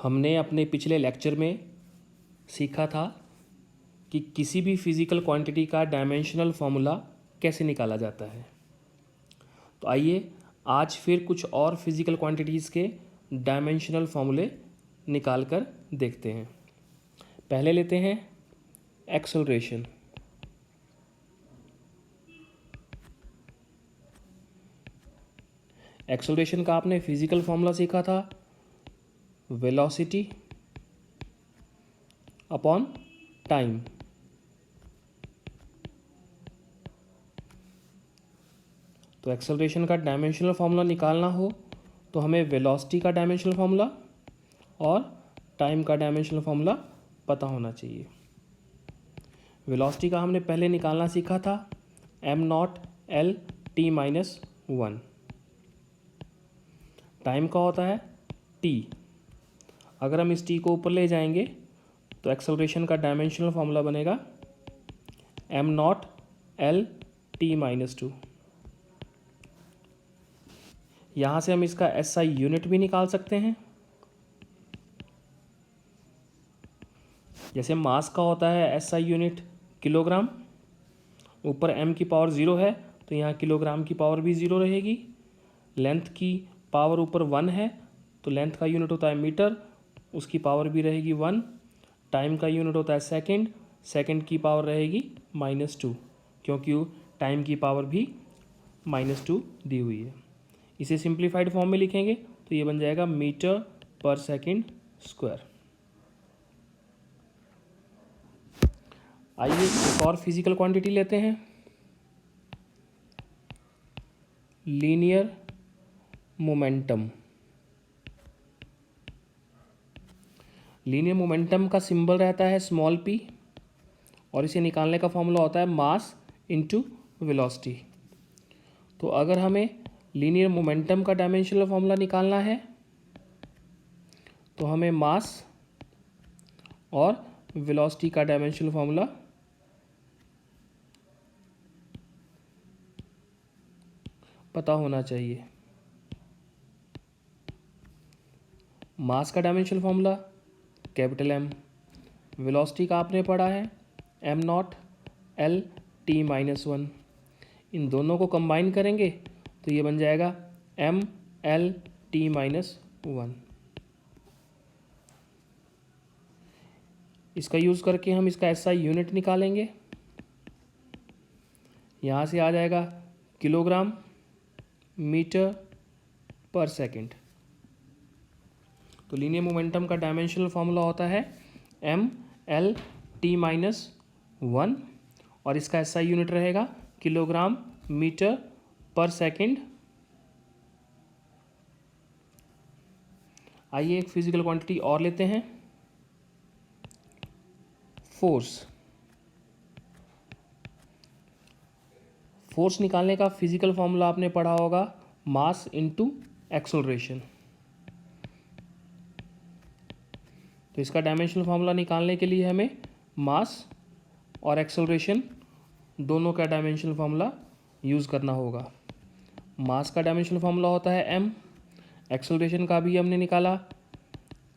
हमने अपने पिछले लेक्चर में सीखा था कि किसी भी फिज़िकल क्वांटिटी का डायमेंशनल फार्मूला कैसे निकाला जाता है। तो आइए आज फिर कुछ और फिज़िकल क्वांटिटीज़ के डायमेंशनल फार्मूले निकाल कर देखते हैं। पहले लेते हैं एक्सेलरेशन। एक्सेलरेशन का आपने फिज़िकल फार्मूला सीखा था, वेलोसिटी अपॉन टाइम। तो एक्सेलरेशन का डायमेंशनल फार्मूला निकालना हो तो हमें वेलोसिटी का डायमेंशनल फार्मूला और टाइम का डायमेंशनल फार्मूला पता होना चाहिए। वेलोसिटी का हमने पहले निकालना सीखा था, m0L(t)-1। टाइम का होता है t। अगर हम इस t को ऊपर ले जाएंगे तो एक्सेलरेशन का डायमेंशनल फार्मूला बनेगा m0L(t)-2। यहाँ से हम इसका SI यूनिट भी निकाल सकते हैं। जैसे मास का होता है SI यूनिट किलोग्राम, ऊपर m की पावर 0 है तो यहाँ किलोग्राम की पावर भी 0 रहेगी। लेंथ की पावर ऊपर 1 है तो लेंथ का यूनिट होता है मीटर, उसकी पावर भी रहेगी 1। टाइम का यूनिट होता है सेकंड, सेकंड की पावर रहेगी -2, क्योंकि टाइम की पावर भी -2 दी हुई है। इसे सिंप्लीफाइड फॉर्म में लिखेंगे तो ये बन जाएगा मीटर पर सेकंड स्क्वायर। आइए एक और फिजिकल क्वांटिटी लेते हैं, लीनियर मोमेंटम। लीनियर मोमेंटम का सिंबल रहता है स्मॉल p और इसे निकालने का फॉर्मूला होता है मास इनटू वेलोसिटी। तो अगर हमें लीनियर मोमेंटम का डायमेंशनल फार्मूला निकालना है तो हमें मास और वेलोसिटी का डायमेंशनल फार्मूला पता होना चाहिए। मास का dimensional formula capital M, velocity का आपने पढ़ा है m0L(t)-1। इन दोनों को कंबाइन करेंगे तो ये बन जाएगा mL(t)-1। इसका यूज़ करके हम इसका SI यूनिट निकालेंगे। यहाँ से आ जाएगा किलोग्राम मीटर पर सेकंड। तो लीनियर मोमेंटम का डायमेंशनल फार्मूला होता है mL(t)-1 और इसका SI यूनिट रहेगा किलोग्राम मीटर पर सेकंड। आइए एक फिजिकल क्वांटिटी और लेते हैं, फोर्स। फोर्स निकालने का फिजिकल फार्मूला आपने पढ़ा होगा मास इनटू एक्सेलरेशन। तो इसका डायमेंशनल फार्मूला निकालने के लिए हमें मास और एक्सेलरेशन दोनों का डायमेंशनल फार्मूला यूज़ करना होगा। मास का डायमेंशनल फार्मूला होता है m, एक्सेलरेशन का भी हमने निकाला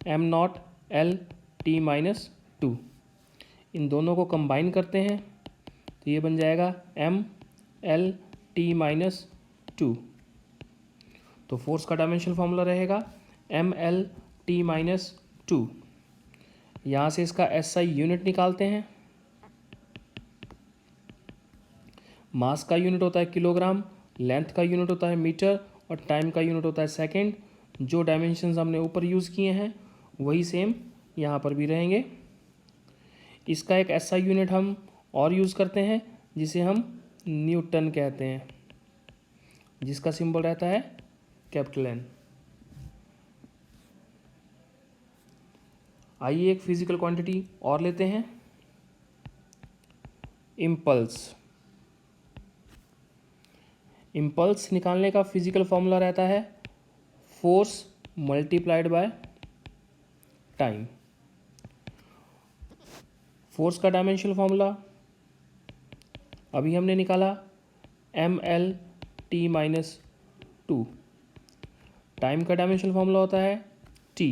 m0L(t)-2। इन दोनों को कंबाइन करते हैं तो ये बन जाएगा mL(t)-2। तो फोर्स का डायमेंशनल फार्मूला रहेगा mL(t)-2। यहाँ से इसका SI यूनिट निकालते हैं। मास का यूनिट होता है किलोग्राम, लेंथ का यूनिट होता है मीटर और टाइम का यूनिट होता है सेकंड। जो डायमेंशंस हमने ऊपर यूज़ किए हैं वही सेम यहाँ पर भी रहेंगे। इसका एक SI यूनिट हम और यूज़ करते हैं जिसे हम न्यूटन कहते हैं, जिसका सिंबल रहता है कैपिटल N। आइए एक फिजिकल क्वांटिटी और लेते हैं, इम्पल्स। इम्पल्स निकालने का फिजिकल फॉर्मूला रहता है force multiplied by time. Force का डायमेंशनल फार्मूला अभी हमने निकाला mL(t)-2। टाइम का डायमेंशनल फार्मूला होता है t।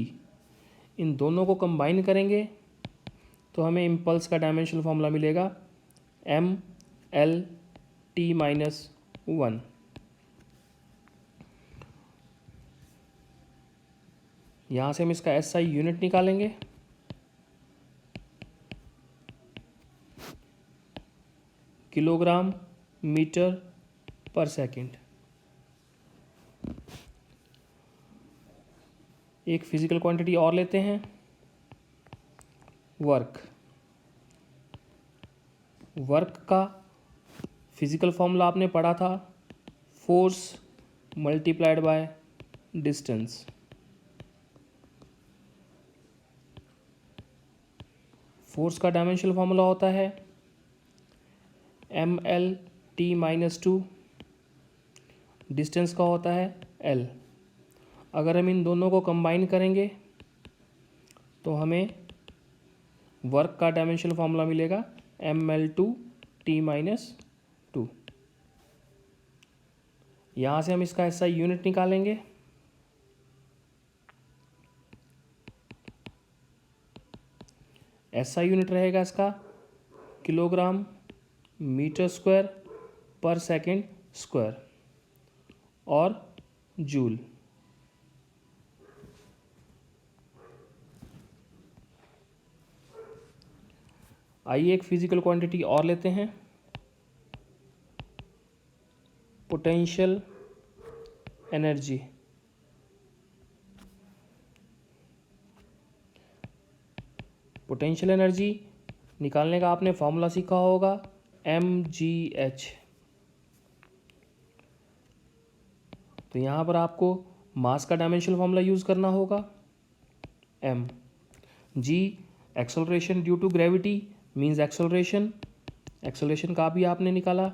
इन दोनों को कंबाइन करेंगे तो हमें इम्पल्स का डायमेंशनल फॉर्मूला मिलेगा mL_t-1। यहाँ से हम इसका SI यूनिट निकालेंगे। किलोग्राम मीटर पर सेकंड। एक फिजिकल क्वांटिटी और लेते हैं, वर्क का फिजिकल फॉर्मूला आपने पढ़ा था, force multiplied by distance. Force का डायमेंशनल फॉर्मूला होता है mL_t-2, डिस्टेंस का होता है L। अगर हम इन दोनों को कंबाइन करेंगे तो हमें वर्क का डायमेंशनल फॉर्मूला मिलेगा mL/2t-2। यहाँ से हम इसका SI यूनिट निकालेंगे। SI यूनिट रहेगा इसका किलोग्राम मीटर स्क्वायर पर सेकंड स्क्वायर और जूल। आइए एक फिजिकल क्वांटिटी और लेते हैं, पोटेंशियल एनर्जी। पोटेंशियल एनर्जी निकालने का आपने फॉर्मूला सीखा होगा mgh। तो यहाँ पर आपको मास का डायमेंशनल फॉर्मूला यूज़ करना होगा m। g acceleration due to gravity means acceleration का भी आपने निकाला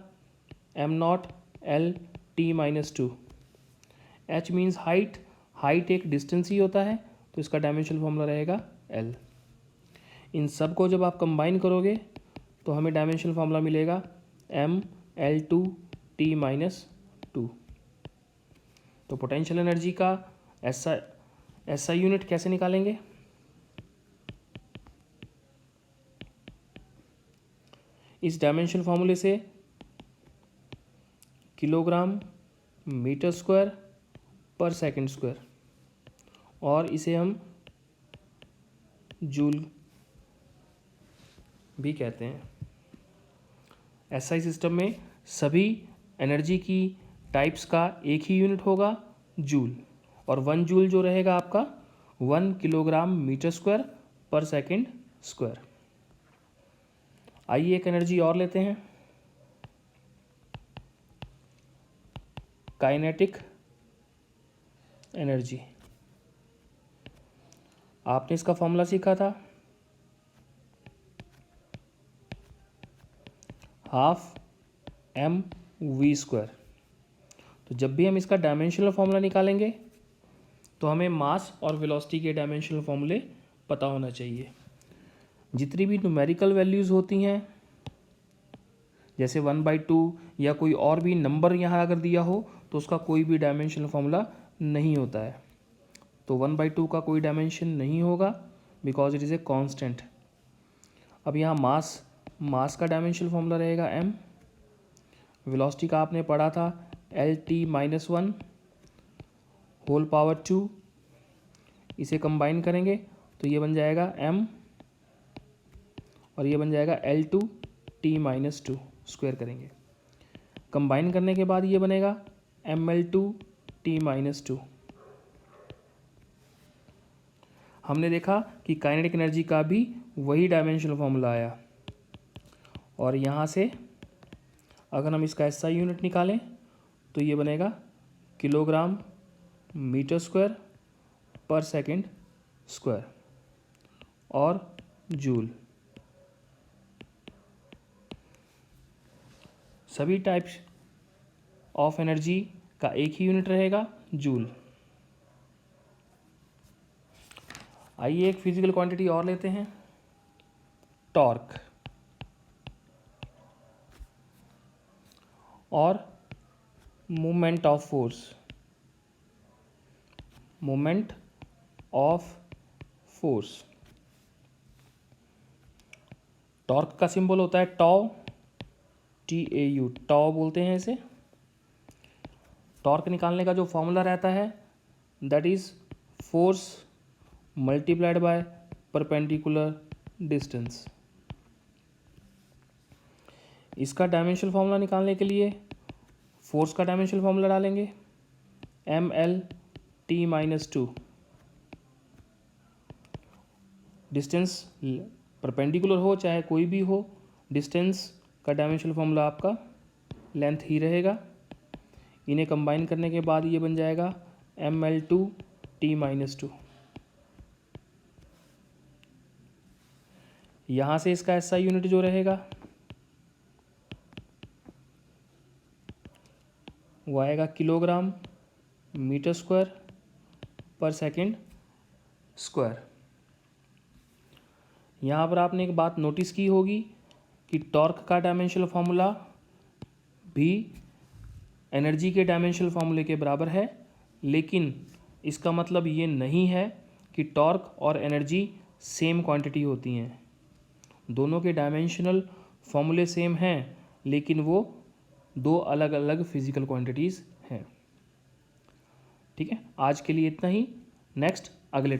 m0L/t-2। h मीन्स हाइट एक डिस्टेंस ही होता है, तो इसका डायमेंशनल फॉर्मूला रहेगा l। इन सब को जब आप कंबाइन करोगे तो हमें डायमेंशनल फार्मूला मिलेगा mL/2t-2। तो पोटेंशियल एनर्जी का SI यूनिट कैसे निकालेंगे? इस डायमेंशनल फार्मूले से किलोग्राम मीटर स्क्वायर पर सेकंड स्क्वायर, और इसे हम जूल भी कहते हैं। SI सिस्टम में सभी एनर्जी की टाइप्स का एक ही यूनिट होगा, जूल, और 1 जूल जो रहेगा आपका 1 किलोग्राम मीटर स्क्वायर पर सेकंड स्क्वायर। आइए एक एनर्जी और लेते हैं, काइनेटिक एनर्जी। आपने इसका फॉर्मूला सीखा था, ½mv²। तो जब भी हम इसका डायमेंशनल फॉर्मूला निकालेंगे तो हमें मास और वेलोसिटी के डायमेंशनल फॉर्मूले पता होना चाहिए। जितनी भी न्यूमेरिकल वैल्यूज़ होती हैं, जैसे 1/2 या कोई और भी नंबर यहाँ अगर दिया हो तो उसका कोई भी डायमेंशनल फॉर्मूला नहीं होता है। तो 1/2 का कोई डायमेंशन नहीं होगा because it is a constant. अब यहाँ मास का डायमेंशनल फॉर्मूला रहेगा m। वेलोसिटी का आपने पढ़ा था L/t-1 होल पावर 2। इसे कंबाइन करेंगे तो ये बन जाएगा m और ये बन जाएगा L/2t-2 स्क्वायर करेंगे। कंबाइन करने के बाद ये बनेगा mL/2t-2। हमने देखा कि काइनेटिक एनर्जी का भी वही डायमेंशनल फॉर्मूला आया, और यहाँ से अगर हम इसका SI यूनिट निकालें तो ये बनेगा किलोग्राम मीटर स्क्वायर पर सेकंड स्क्वायर और जूल। सभी टाइप्स ऑफ एनर्जी का एक ही यूनिट रहेगा, जूल। आइए एक फिजिकल क्वांटिटी और लेते हैं, टॉर्क। और मोमेंट ऑफ फोर्स। टॉर्क का सिंबल होता है टाउ, TAU, टाउ बोलते हैं इसे। टॉर्क निकालने का जो फॉर्मूला रहता है that is force multiplied by perpendicular distance. इसका डायमेंशनल फॉर्मूला निकालने के लिए फोर्स का डायमेंशनल फॉर्मूला डालेंगे ML_T-2। डिस्टेंस परपेंडिकुलर हो चाहे कोई भी हो, डिस्टेंस का डायमेंशनल फॉर्मूला आपका लेंथ ही रहेगा। इन्हें कंबाइन करने के बाद ये बन जाएगा ML2T-2। यहाँ से इसका SI यूनिट जो रहेगा वो आएगा किलोग्राम मीटर स्क्वायर पर सेकेंड स्क्वायर। यहाँ पर आपने एक बात नोटिस की होगी कि टॉर्क का डायमेंशनल फार्मूला भी एनर्जी के डायमेंशनल फार्मूले के बराबर है, लेकिन इसका मतलब ये नहीं है कि टॉर्क और एनर्जी सेम क्वांटिटी होती हैं। दोनों के डायमेंशनल फार्मूले सेम हैं, लेकिन वो दो अलग अलग फिजिकल क्वांटिटीज़ हैं। ठीक है, आज के लिए इतना ही। नेक्स्ट अगले